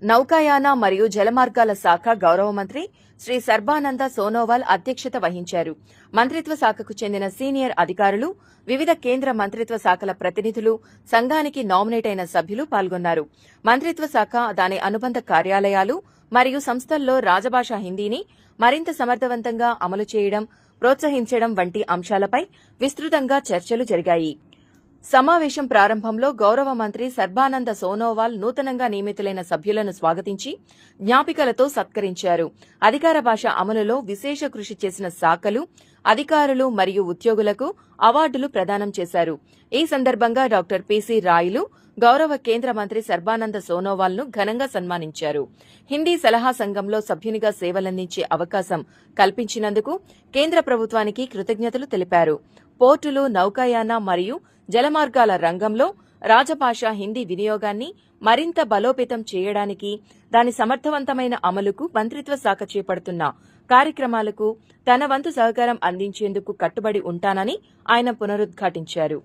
నౌకాయాన మరియు జలమార్గాల శాఖ గౌరవ మంత్రి శ్రీ సర్బానంద సోనోవాల్ అధ్యక్షత వహించారు. మంత్రిత్వ శాఖకు చెందిన సీనియర్ అధికారులు, వివిధ కేంద్ర మంత్రిత్వ శాఖల ప్రతినిధులు, సంఘానికి నామినేట్ అయిన సభ్యులు పాల్గొన్నారు. మంత్రిత్వ శాఖ, దాని అనుబంధ కార్యాలయాలు మరియు సంస్థల్లో రాజభాష హిందీని మరింత సమర్థవంతంగా అమలు చేయడం, ప్రోత్సహించడం వంటి అంశాలపై విస్తృతంగా చర్చలు జరిగాయి. సమావేశం ప్రారంభంలో గౌరవ మంత్రి సర్బానంద సోనోవాల్ నూతనంగా నియమితులైన సభ్యులను స్వాగతించి జ్ఞాపికలతో సత్కరించారు. అధికార భాష అమలులో విశేష కృషి చేసిన శాఖలు, అధికారులు మరియు ఉద్యోగులకు అవార్డులు ప్రదానం చేశారు. ఈ సందర్భంగా డాక్టర్ పిసి రాయలు గౌరవ కేంద్ర మంత్రి సర్బానంద సోనోవాల్ ను ఘనంగా సన్మానించారు. హిందీ సలహా సంఘంలో సభ్యునిగా సేవలందించే అవకాశం కల్పించినందుకు కేంద్ర ప్రభుత్వానికి కృతజ్ఞతలు తెలిపారు. పోర్టులు, నౌకాయాన మరియు జలమార్గాల రంగంలో రాజభాష హిందీ వినియోగాన్ని మరింత బలోపేతం చేయడానికి, దాని సమర్థవంతమైన అమలుకు మంత్రిత్వ శాఖ చేపడుతున్న కార్యక్రమాలకు తన వంతు సహకారం అందించేందుకు కట్టుబడి ఉంటానని ఆయన పునరుద్ఘాటించారు.